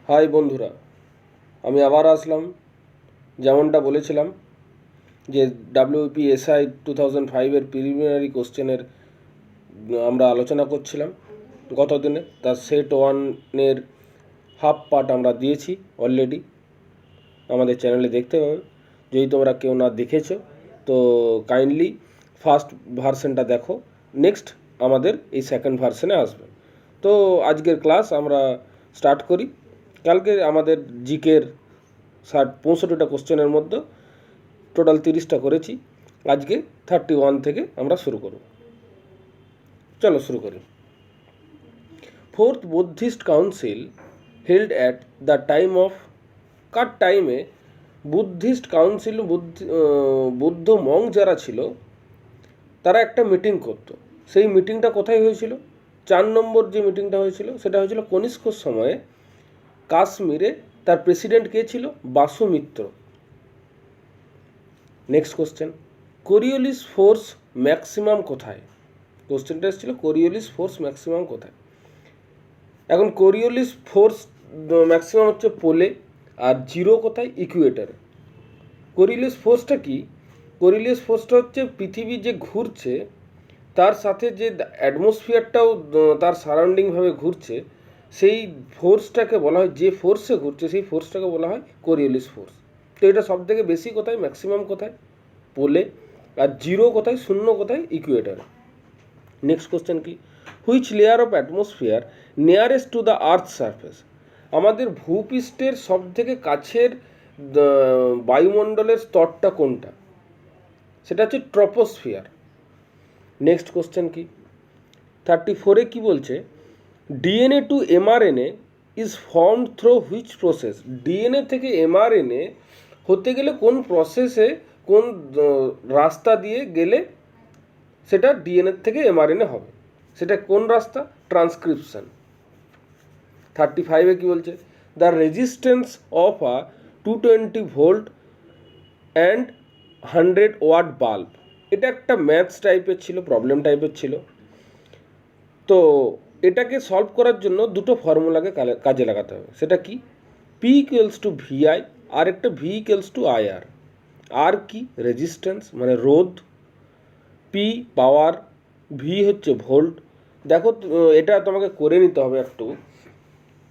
High বন্ধুরা, আমি আবার আসলাম। যেমনটা বলেছিলাম যে WPSI 2005-এর প্রিলিমিনারি কোশ্চেনের আমরা আলোচনা করছিলাম গত দিনে। তার সেট ওয়ানের হাফ পার্ট আমরা দিয়েছি অলরেডি, আমাদের চ্যানেলে দেখতে পাবে। যদি তোমরা কেউ না দেখেছো তো কাইন্ডলি ফার্স্ট ভার্সনটা দেখো, নেক্সট আমাদের এই সেকেন্ড ভার্সনে আসবে। তো আজকের ক্লাস আমরা স্টার্ট করি। কালকে আমাদের জিকের 65টা কোশ্চেনের মধ্যে টোটাল 30টা করেছি। আজকে 31 থেকে আমরা শুরু করব। চলো শুরু করি। Fourth Buddhist council held at the time of, কার টাইমে বুদ্ধিস্ট কাউন্সিল বুদ্ধ মং যারা ছিল তারা একটা মিটিং করত। সেই মিটিংটা কোথায় হয়েছিল? 4 নম্বর যে মিটিংটা হয়েছিল সেটা হয়েছিল কনিষ্কর সময়ে কাশ্মীরে। তার প্রেসিডেন্ট কে ছিল? Vasumitra. Next question, Coriolis force maximum কোথায়? কোশ্চেনটা এসেছিল কোরিওলিস ফোর্স ম্যাক্সিমাম কোথায়। এখন কোরিওলিস ফোর্স ম্যাক্সিমাম হচ্ছে পোলে, আর জিরো কোথায়? ইকুয়েটারে। কোরিওলিস ফোর্সটা কি? কোরিওলিস ফোর্সটা হচ্ছে পৃথিবী যে ঘুরছে তার সাথে যে অ্যাটমসফিয়ারটাও তার সারাউন্ডিংভাবে ঘুরছে, সেই ফোর্সটাকে বলা হয়, যে ফোর্সে ঘুরছে সেই ফোর্সটাকে বলা হয় কোরিওলিস ফোর্স। তো এটা সব থেকে বেশি কোথায়? ম্যাক্সিমাম কোথায়? পোলে। আর জিরো কোথায়? শূন্য কোথায়? ইকুয়েটারে। নেক্সট কোশ্চেন কি, which layer of atmosphere nearest to the earth surface? আমাদের ভূপৃষ্ঠের সব থেকে কাছের বায়ুমণ্ডলের স্তরটা কোনটা? সেটা হচ্ছে ট্রপোস্ফিয়ার। নেক্সট কোশ্চেন কি, 34-এ কি বলছে? DNA to mRNA is formed through which process? DNA থেকে এমআরএনএ হতে গেলে কোন প্রসেসে, কোন রাস্তা দিয়ে গেলে সেটা ডিএনএ থেকে এমআরএনএ হবে? সেটা কোন রাস্তা? ট্রান্সক্রিপশন। 35-এ কি বলছে? The resistance of a 220 volt and 100 watt bulb. এটা একটা ম্যাথস টাইপের ছিল, প্রবলেম টাইপের ছিল। তো এটাকে সলভ করার জন্য দুটো ফর্মুলাকে কাজে লাগাতে হবে। সেটা কি? পি ইকুয়ালস টু ভিআই, আর একটা ভি ইকুয়ালস টু আইআর। আর কি? রেজিস্ট্যান্স মানে রোধ, পি পাওয়ার, ভি হচ্ছে ভোল্ট। দেখো এটা তোমাকে করে নিতে হবে একটু।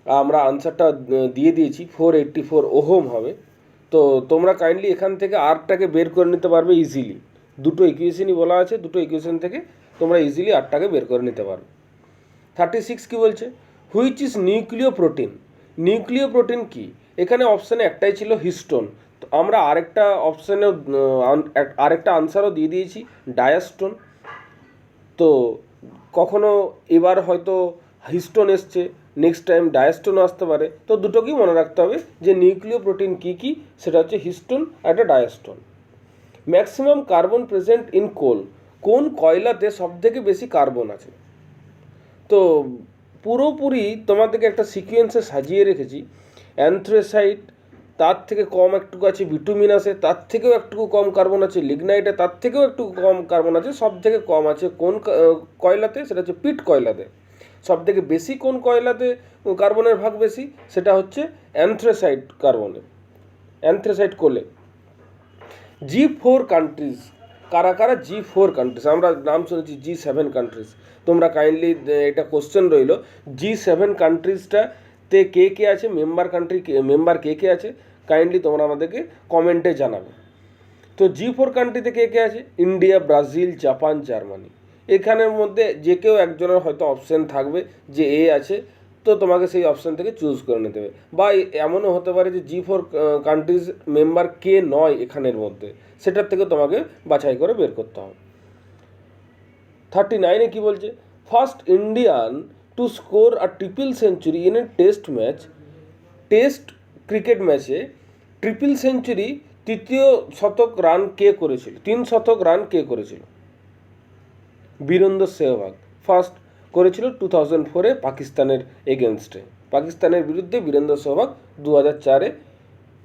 আমরা আনসারটা দিয়ে দিয়েছি, 484 ওহম হবে। তো তোমরা কাইন্ডলি এখান থেকে আরটাকে বের করে নিতে পারবে ইজিলি। দুটো ইকুয়েশনই বলা আছে, দুটো ইকুয়েশন থেকে তোমরা ইজিলি আরটাকে বের করে নিতে পারবে। 36 কি বলছে? হুইচ ইজ নিউক্লিয় প্রোটিন? নিউক্লিয় প্রোটিন কি? এখানে অপশানে একটাই ছিল, হিস্টোন। তো আমরা আরেকটা অপশানে আরেকটা আনসারও দিয়ে দিয়েছি, ডায়াস্টোন। তো কখনো এবার হয়তো হিস্টোন এসছে, নেক্সট টাইম ডায়াস্টোন আসতে পারে। তো দুটোকেই মনে রাখতে হবে যে নিউক্লিয় প্রোটিন কী কী, সেটা হচ্ছে হিস্টোন আর একটা ডায়াস্টোন। Maximum carbon present in coal, কোন কয়লাতে সব থেকে বেশি কার্বন আছে? তো পুরোপুরি তোমাদেরকে একটা সিকোয়েন্সে সাজিয়ে রেখেছি। অ্যান্থ্রাসাইট, তার থেকে কম একটুকু আছে বিটুমিনাসে, তার থেকেও একটুকু কম কার্বন আছে লিগনাইটে, তার থেকেও একটু কম কার্বন আছে, সব থেকে কম আছে কোন কয়লাতে? সেটা হচ্ছে পিট কয়লাতে। সব থেকে বেশি কোন কয়লাতে কার্বনের ভাগ বেশি? সেটা হচ্ছে অ্যান্থ্রাসাইট কার্বনে, অ্যান্থ্রাসাইট কোলে। G4 কান্ট্রিজ, কারা কারা G4 কান্ট্রিজ? আমরা নাম শুনেছি G7 কান্ট্রিজ। তোমরা কাইন্ডলি, এটা কোশ্চেন রইল, G7 কান্ট্রিজটাতে কে কে আছে, মেম্বার কে কে আছে? কাইন্ডলি তোমরা আমাদেরকে কমেন্টে জানাবে। তো G4 কান্ট্রিতে কে কে আছে? India, Brazil, Japan, Germany. এখানের মধ্যে যে কেউ একজনের হয়তো অপশান থাকবে যে এ আছে, তো তোমাকে সেই অপশান থেকে চুজ করে নিতে হবে। বা এমনও হতে পারে যে G4 কান্ট্রিজ মেম্বার কে নয় এখানের মধ্যে, সেটার থেকে তোমাকে বাছাই করে বের করতে হবে। 39-এ কি বলছে? First Indian to score a triple century in a test match. Test cricket ম্যাচে ট্রিপল সেঞ্চুরি, তৃতীয় শতক রান কে করেছিল? 3 শতক রান কে করেছিল? বীরেন্দ্র সেহবাগ ফার্স্ট করেছিল 2004-এ পাকিস্তানের এগেনস্টে। পাকিস্তানের বিরুদ্ধে বীরেন্দ্র সেহবাগ 2004-এ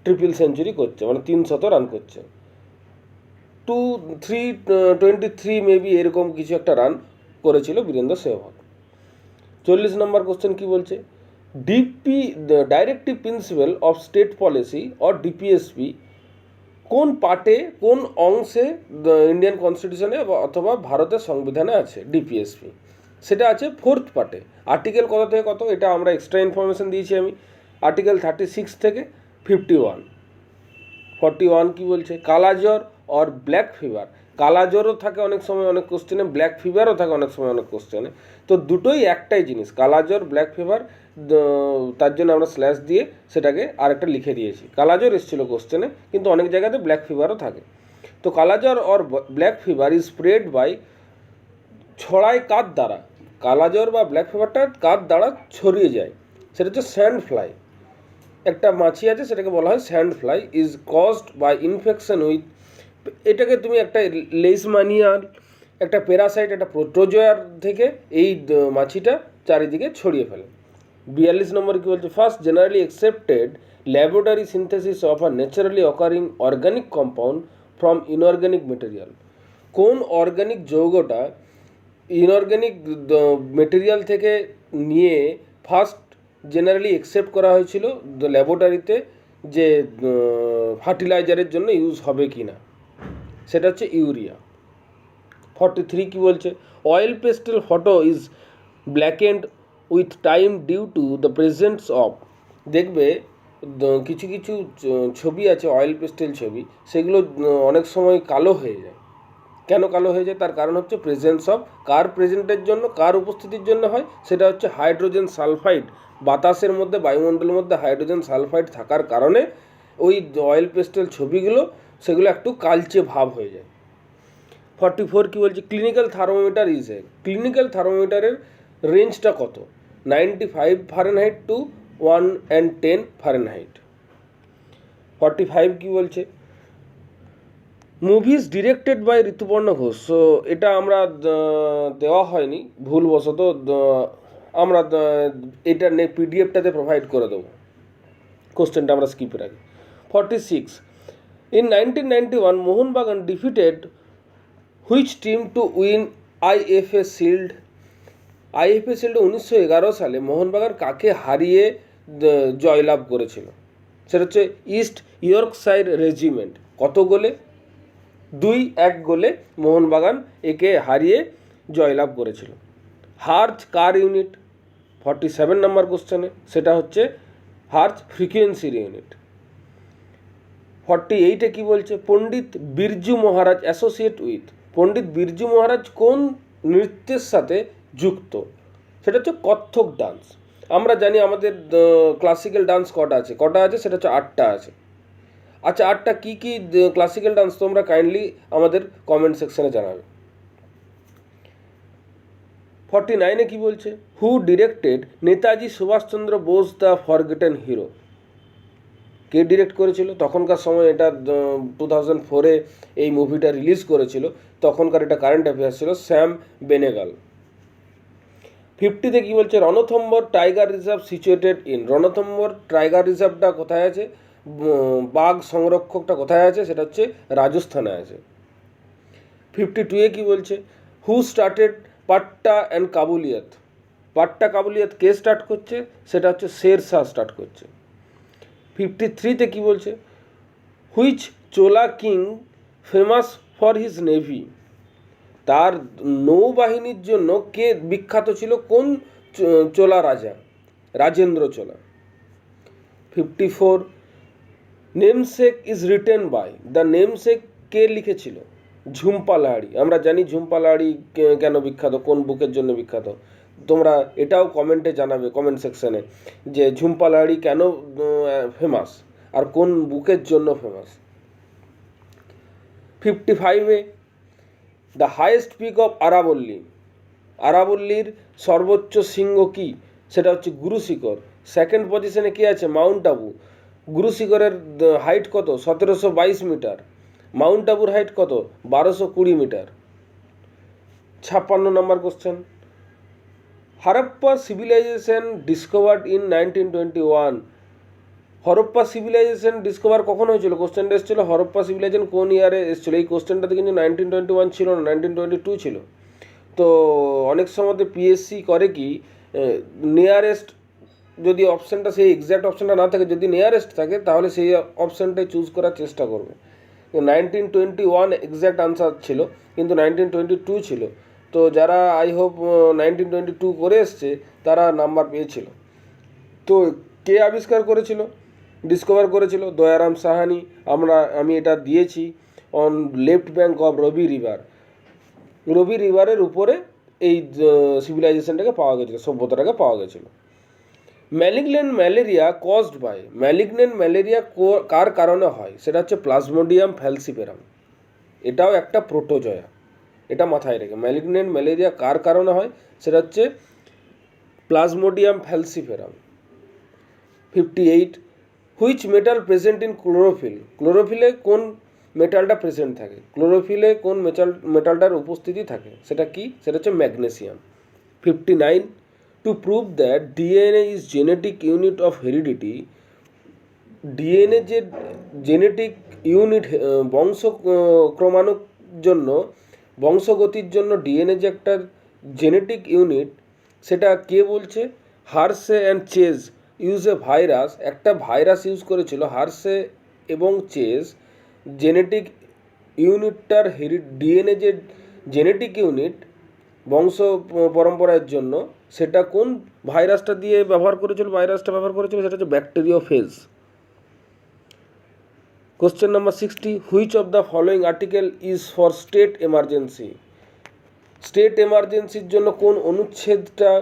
ট্রিপল সেঞ্চুরি করছে, মানে 300 রান করছে। 323 মেবি এরকম কিছু একটা রান করেছিল বীরেন্দ্র সেহবাগ। 40 নম্বর কোশ্চেন কি বলছে? Directive principle of state policy or DPSP কোন পার্টে কোন অংশে ইন্ডিয়ান কনস্টিটিউশনে অথবা ভারতের সংবিধানে আছে ডিপিএসপি? সেটা আছে 4th পার্টে। আর্টিকেল কত থেকে কত এটা আমরা এক্সট্রা ইনফরমেশন দিয়েছি আমি। আর্টিকেল 36 থেকে 51। 41 কী বলছে? কালাজ্বর অর ব্ল্যাক ফিভার। কালাজ্বরও থাকে অনেক সময় অনেক কোশ্চেনে, ব্ল্যাক ফিভারও থাকে অনেক সময় অনেক কোশ্চেনে। তো দুটোই একটাই জিনিস, কালাজ্বর ব্ল্যাক ফিভার। তার জন্য আমরা স্ল্যাশ দিয়ে সেটাকে আরেকটা লিখে দিয়েছি। কালাজ্বর এসেছিলো কোশ্চেনে, কিন্তু অনেক জায়গাতে ব্ল্যাক ফিভারও থাকে। তো kala-azar or black fever is spread by, ছড়ায় কার দ্বারা? কালাজ্বর বা ব্ল্যাক ফিভারটা কার দ্বারা ছড়িয়ে যায়? সেটা হচ্ছে স্যান্ড ফ্লাই। একটা মাছি আছে, সেটাকে বলা হয় sand fly. Is caused by infection with, এটাকে তুমি একটা লেইশমানিয়ার, একটা প্যারাসাইট, একটা প্রোটোজোয়ার থেকে এই মাছিটা চারিদিকে ছড়িয়ে ফেলে। 42 নম্বর কী বলছে? First generally accepted laboratory synthesis of a naturally occurring organic compound from inorganic material. কোন অর্গানিক যৌগটা ইনঅর্গানিক মেটেরিয়াল থেকে নিয়ে ফার্স্ট জেনারেলি অ্যাকসেপ্ট করা হয়েছিল ল্যাবরেটরিতে, যে ফার্টিলাইজারের জন্য ইউজ হবে কি না? সেটা হচ্ছে ইউরিয়া। 43 কী বলছে? Oil pastel photo is blackened with time due to the presence of, দেখবে কিছু কিছু ছবি আছে অয়েল পেস্টেল ছবি, সেগুলো অনেক সময় কালো হয়ে যায়। কেন কালো হয়ে যায়? তার কারণ হচ্ছে প্রেজেন্স অফ, কার প্রেজেন্টের জন্য, কার উপস্থিতির জন্য হয়? সেটা হচ্ছে হাইড্রোজেন সালফাইড। বাতাসের মধ্যে, বায়ুমণ্ডলের মধ্যে হাইড্রোজেন সালফাইড থাকার কারণে ওই অয়েল পেস্টেল ছবিগুলো সেগুলো একটু কালচে ভাব হয়ে যায়। 44 কী বলছে? Clinical thermometer is a, clinical থার্মোমিটারের রেঞ্জটা কত? 95 ফারেনহাইট টু 110 ফারেনহাইট। 45 কী বলছে? Movies directed by Rituparno Ghosh. So এটা আমরা দেওয়া হয়নি ভুলবশত, আমরা এটা পিডিএফটাতে প্রোভাইড করে দেবো, কোশ্চেনটা আমরা স্কিপ রাখি। 46 in 1991 Mohun Bagan defeated which team to win IFA shield? IFA শিল্ডে 1911 সালে মোহনবাগান কাকে হারিয়ে জয়লাভ করেছিল? সেটা হচ্ছে ইস্ট ইয়র্কশায়ার রেজিমেন্ট। কত গোলে? 2-1 গোলে মোহনবাগান একে হারিয়ে জয়লাভ করেছিল। হার্জ কার ইউনিট? 47 নম্বর কোশ্চেনে সেটা হচ্ছে হার্জ ফ্রিকোয়েন্সির ইউনিট। 48-এ কী বলছে? পণ্ডিত বিরজু মহারাজ অ্যাসোসিয়েট উইথ, পণ্ডিত বিরজু মহারাজ কোন নৃত্যের সাথে যুক্ত? সেটা হচ্ছে কত্থক ডান্স। আমরা জানি আমাদের ক্লাসিক্যাল ডান্স কটা আছে? সেটা হচ্ছে 8টা আছে। আচ্ছা, 8টা কী কী ক্লাসিক্যাল ডান্স তোমরা কাইন্ডলি আমাদের কমেন্ট সেকশনে জানাবে। 49-এ কী বলছে? Who directed Netaji Subhash Chandra Bose the forgotten hero? কে ডিরেক্ট করেছিল? তখনকার সময় এটা 2004-এ এই মুভিটা রিলিজ করেছিল, তখনকার এটা কারেন্ট অ্যাফেয়ার্স ছিল, স্যাম বেনেগাল। 50-তে কী বলছে? Ranthambore tiger reserve situated in, Ranthambore tiger রিজার্ভটা কোথায় আছে? বাঘ সংরক্ষকটা কোথায় আছে? সেটা হচ্ছে রাজস্থানে আছে। 52-এ কী বলছে? Who started patta and kabuliyat? Patta kabuliyat কে স্টার্ট করছে? সেটা হচ্ছে শের শাহ স্টার্ট করছে। 53-তে কী বলছে? Which Chola king famous for his navy? তার নৌবাহিনীর জন্য কে বিখ্যাত ছিল? কোন চোলা রাজা? Rajendra Chola. 54 namesake is written by, the namesake কে লিখেছিল? ঝুম্পা লাহিড়ী। আমরা জানি ঝুম্পা লাহিড়ী কেন বিখ্যাত, কোন বুকের জন্য বিখ্যাত। তোমরা এটাও কমেন্টে জানাবে, কমেন্ট সেকশানে, যে ঝুম্পা লাহিড়ী কেন ফেমাস আর কোন বুকের জন্য ফেমাস। 55-এ দ্য হাইয়েস্ট পিক অফ আরাবল্লী, আরাবল্লীর সর্বোচ্চ শৃঙ্গ কী? সেটা হচ্ছে গুরু শিখর। সেকেন্ড পজিশনে কে আছে? মাউন্ট আবু। গুরু শিখরের হাইট কত? 1722 মিটার। মাউন্ট আবুর হাইট কত? 1220 metre. 56 number question, Harappa civilisation discovered in 1921। Harappa civilisation discover কখন হয়েছিল? কোশ্চেনটা এসেছিলো হরপ্পা সিভিলাইজেশন কোন ইয়ারে এসেছিলো? এই কোশ্চেনটাতে কিন্তু 1921 ছিল না, 1922 ছিল। তো অনেক সময় পিএসসি করে কি, নিয়ারেস্ট যদি অপশানটা সেই এক্স্যাক্ট অপশানটা না থাকে, যদি নিয়ারেস্ট থাকে, তাহলে সেই অপশানটাই চুজ করার চেষ্টা করবে। 1921 এক্স্যাক্ট আনসার ছিল, কিন্তু 1922 ছিল। তো যারা আই হোপ 1922 করে এসছে তারা নাম্বার পেয়েছিল। তো কে আবিষ্কার করেছিল, ডিসকভার করেছিল? দয়ারাম সাহানি। আমি এটা দিয়েছি on left bank of Rabi river. রবি রিভারের উপরে এই সিভিলাইজেশনটাকে পাওয়া গেছিলো, সভ্যতাটাকে পাওয়া গেছিলো। Malignant malaria caused by, malignant malaria কার কারণে হয়? সেটা হচ্ছে প্লাজমোডিয়াম ফ্যালসিফেরাম। এটাও একটা প্রোটোজয়া, এটা মাথায় রেখে। ম্যালিগন্যান্ট ম্যালেরিয়া কার কারণে হয়? সেটা হচ্ছে plasmodium falciparum. 58, which metal present in chlorophyll? ক্লোরোফিলে কোন মেটালটা প্রেজেন্ট থাকে? ক্লোরোফিলে কোন মেটালটার উপস্থিতি থাকে? সেটা কি? সেটা হচ্ছে magnesium. 59, to prove that DNA is genetic unit of heredity, DNA যে জেনেটিক ইউনিট, বংশ ক্রমাণুর জন্য, বংশগতির জন্য ডিএনএ যে একটা জেনেটিক ইউনিট, সেটা কে বলছে? Hershey and Chase use a virus, একটা ভাইরাস ইউজ করেছিল হার্সে এবং চেজ জেনেটিক ইউনিটটার ডিএনএ যে জেনেটিক ইউনিট বংশ পরম্পরার জন্য, সেটা কোন ভাইরাসটা দিয়ে ব্যবহার করেছিল? সেটা হচ্ছে bacteriophage. Question number 60, which of the following article is for state emergency? State এমার্জেন্সির জন্য কোন অনুচ্ছেদটা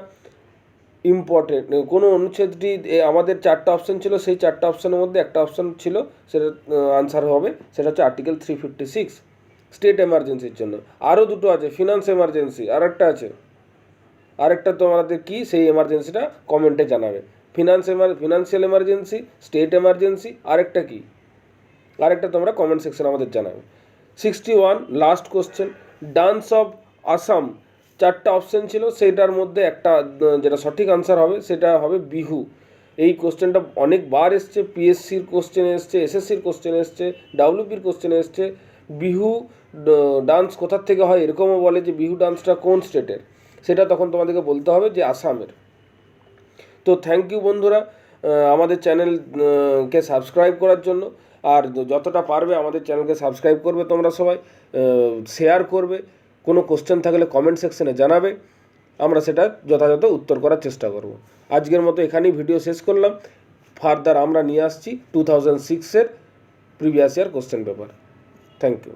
ইম্পর্টেন্ট? কোন অনুচ্ছেদটি? আমাদের 4টা অপশান ছিল, সেই 4টা অপশানের মধ্যে একটা অপশান ছিল, সেটা আনসার হবে, সেটা হচ্ছে আর্টিকেল 356 স্টেট এমার্জেন্সির জন্য। আরও দুটো আছে, ফিনান্স এমার্জেন্সি, আরেকটা তোমাদের কি সেই এমার্জেন্সিটা কমেন্টে জানাবে। ফিনান্সিয়াল এমার্জেন্সি, স্টেট এমার্জেন্সি, আরেকটা তোমরা কমেন্ট সেকশনে আমাদের জানাবে। 61, last question, dance of Assam. 4টা অপশান ছিল, সেটার মধ্যে একটা যেটা সঠিক আনসার হবে সেটা হবে বিহু। এই কোশ্চেনটা অনেকবার এসছে, পিএসসির কোশ্চেনে এসছে, এসএসসির কোশ্চেনে এসছে, ডাব্লিউপির কোশ্চেনে এসছে। বিহু ডান্স কোথার থেকে হয়, এরকমও বলে যে বিহু ডান্সটা কোন স্টেটের, সেটা তখন তোমাদেরকে বলতে হবে যে আসামের। তো থ্যাংক ইউ বন্ধুরা আমাদের চ্যানেলকে সাবস্ক্রাইব করার জন্য। আর যতটা পারবে আমাদের চ্যানেলকে সাবস্ক্রাইব করবে তোমরা সবাই, শেয়ার করবে, কোনো কোশ্চেন থাকলে কমেন্ট সেকশনে জানাবে, আমরা সেটা যথাযথ উত্তর করার চেষ্টা করব। আজকের মতো এখানেই ভিডিও শেষ করলাম। ফার্দার আমরা নিয়ে আসছি 2006-এর previous year question paper. Thank you.